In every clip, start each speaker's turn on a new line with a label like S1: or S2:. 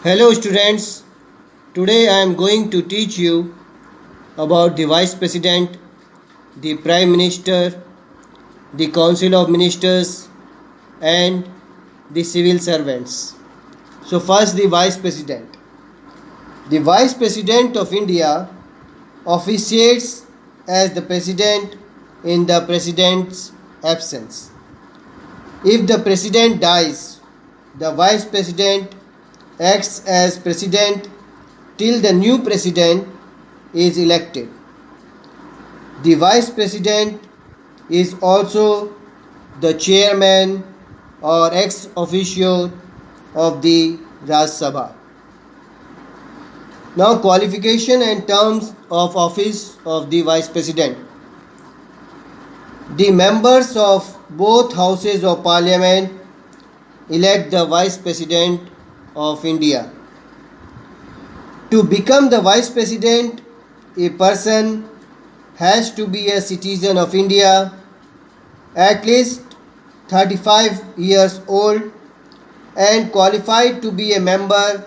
S1: Hello students, today I am going to teach you about the Vice President, the Prime Minister, the Council of Ministers and the civil servants. So first the Vice President. The Vice President of India officiates as the President in the President's absence. If the President dies, the Vice President acts as President till the new President is elected. The Vice President is also the Chairman or ex officio of the Raj Sabha. Now, qualification and terms of office of the Vice President. The members of both houses of Parliament elect the Vice President of India. To become the Vice President, a person has to be a citizen of India, at least 35 years old, and qualified to be a member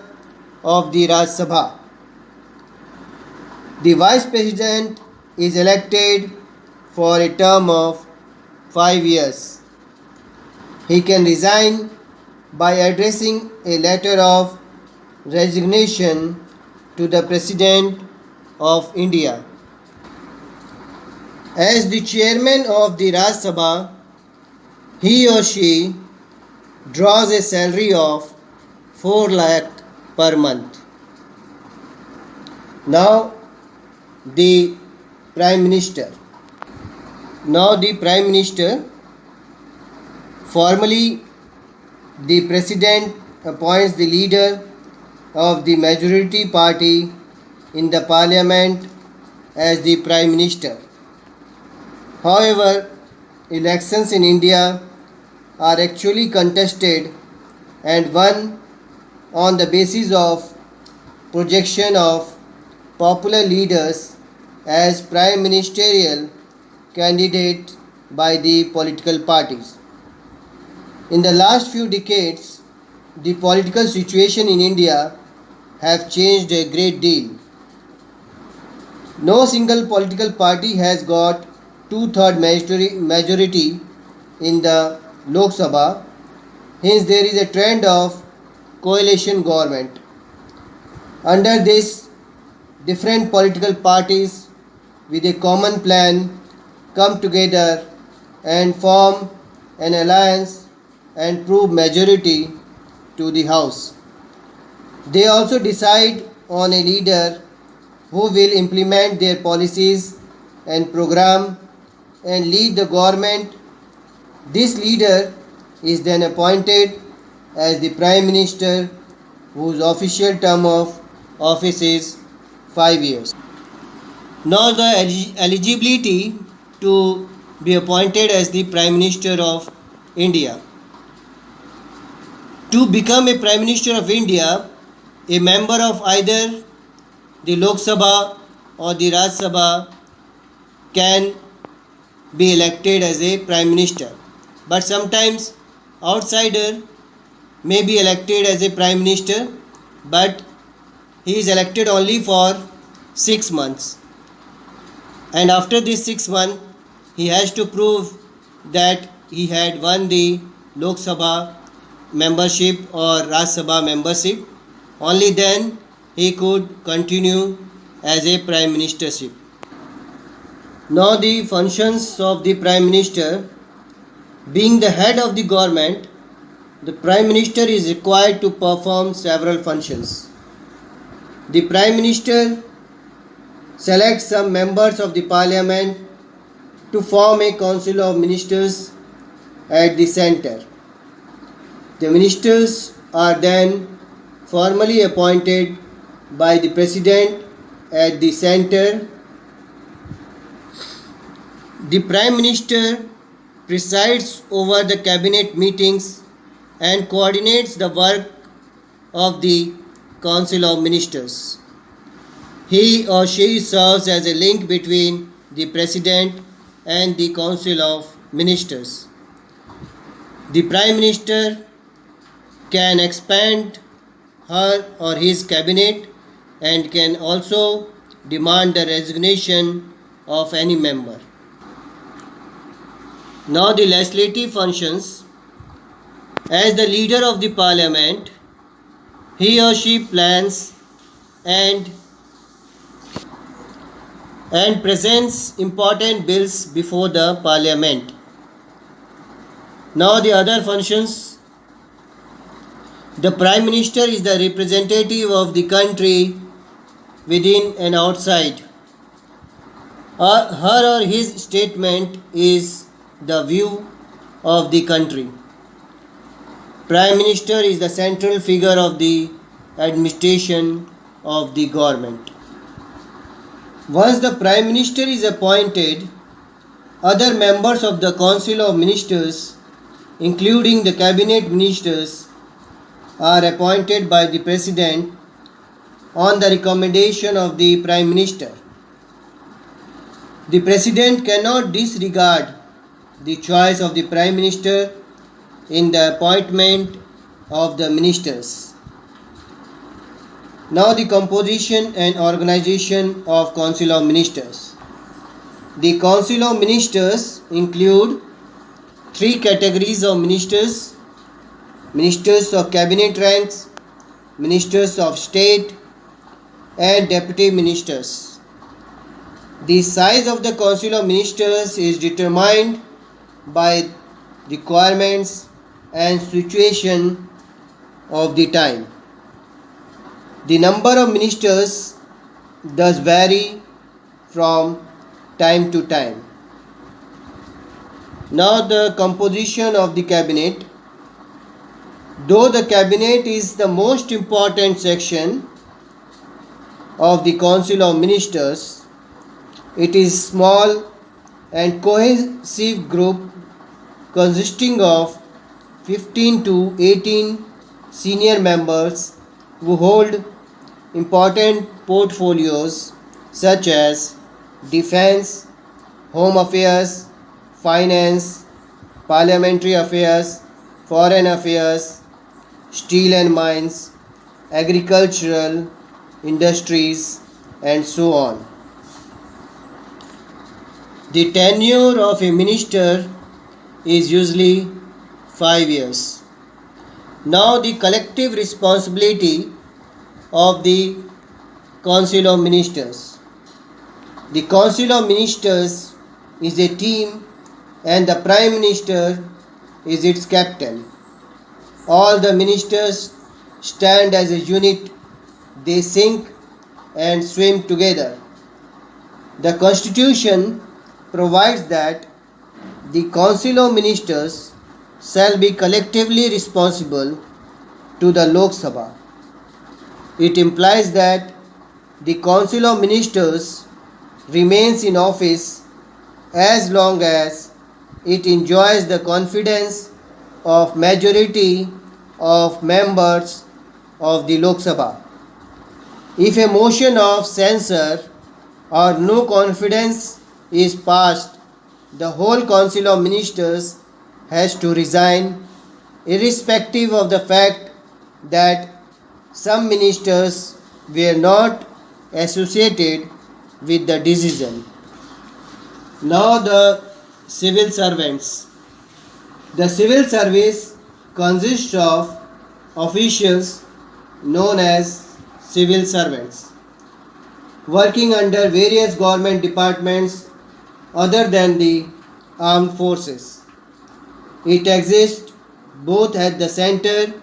S1: of the Raj Sabha. The Vice President is elected for a term of 5 years. He can resign by addressing a letter of resignation to the President of India. As the Chairman of the Raj Sabha, he or she draws a salary of 4 lakh per month. Now the Prime Minister. Formally, the President appoints the leader of the majority party in the Parliament as the Prime Minister. However, elections in India are actually contested and won on the basis of projection of popular leaders as prime ministerial candidates by the political parties. In the last few decades, the political situation in India have changed a great deal. No single political party has got two-third majority in the Lok Sabha. Hence, there is a trend of coalition government. Under this, different political parties with a common plan come together and form an alliance and prove majority to the House. They also decide on a leader who will implement their policies and program and lead the government. This leader is then appointed as the Prime Minister, whose official term of office is 5 years. Now the eligibility to be appointed as the Prime Minister of India. To become a Prime Minister of India, a member of either the Lok Sabha or the Raj Sabha can be elected as a Prime Minister. But sometimes outsider may be elected as a Prime Minister, but he is elected only for 6 months. And after this 6 months, he has to prove that he had won the Lok Sabha membership or Raj Sabha membership. Only then he could continue as a Prime Ministership. Now the functions of the Prime Minister. Being the head of the government, the Prime Minister is required to perform several functions. The Prime Minister selects some members of the Parliament to form a Council of Ministers at the center. The ministers are then formally appointed by the President at the center. The Prime Minister presides over the cabinet meetings and coordinates the work of the Council of Ministers. He or she serves as a link between the President and the Council of Ministers. The Prime Minister can expand her or his cabinet and can also demand the resignation of any member. Now the legislative functions. As the leader of the parliament, he or she plans and presents important bills before the parliament. Now the other functions. The Prime Minister is the representative of the country within and outside. Her or his statement is the view of the country. Prime Minister is the central figure of the administration of the government. Once the Prime Minister is appointed, other members of the Council of Ministers, including the Cabinet Ministers, are appointed by the President on the recommendation of the Prime Minister. The President cannot disregard the choice of the Prime Minister in the appointment of the ministers. Now the composition and organization of Council of Ministers. The Council of Ministers include three categories of ministers: ministers of cabinet ranks, ministers of state, and deputy ministers. The size of the Council of Ministers is determined by requirements and situation of the time. The number of ministers does vary from time to time. Now the composition of the cabinet. Though the cabinet is the most important section of the Council of Ministers, it is small and cohesive group consisting of 15 to 18 senior members who hold important portfolios such as defense, home affairs, finance, parliamentary affairs, foreign affairs, steel and mines, agricultural, industries, and so on. The tenure of a minister is usually 5 years. Now the collective responsibility of the Council of Ministers. The Council of Ministers is a team and the Prime Minister is its captain. All the ministers stand as a unit. They sink and swim together. The Constitution provides that the Council of Ministers shall be collectively responsible to the Lok Sabha. It implies that the Council of Ministers remains in office as long as it enjoys the confidence of majority of members of the Lok Sabha. If a motion of censure or no confidence is passed, the whole Council of Ministers has to resign, irrespective of the fact that some ministers were not associated with the decision. Now the civil servants. The civil service consists of officials known as civil servants, working under various government departments other than the armed forces. It exists both at the center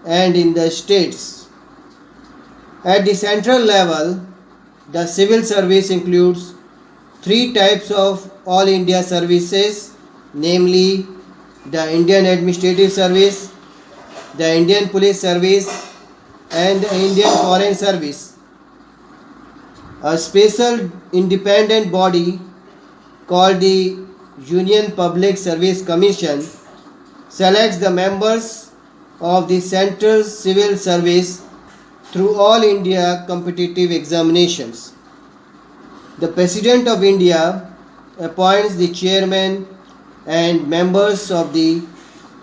S1: and in the states. At the central level, the civil service includes three types of All India services, namely the Indian Administrative Service, the Indian Police Service, and the Indian Foreign Service. A special independent body called the Union Public Service Commission selects the members of the Central Civil Service through All India competitive examinations. The President of India appoints the chairman and members of the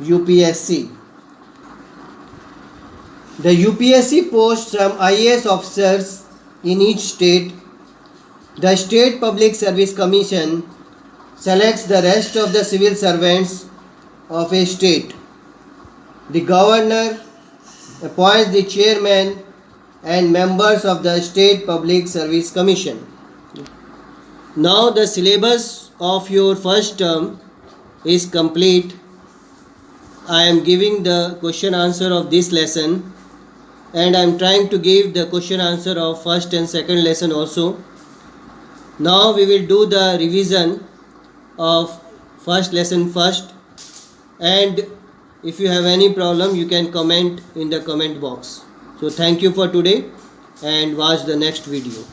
S1: UPSC. The UPSC posts some IAS officers in each state. The State Public Service Commission selects the rest of the civil servants of a state. The governor appoints the chairman and members of the State Public Service Commission. Now the syllabus of your first term is complete. I am giving the question answer of this lesson, and I am trying to give the question answer of first and second lesson also. Now we will do the revision of first lesson first, and if you have any problem you can comment in the comment box. So thank you for today and watch the next video.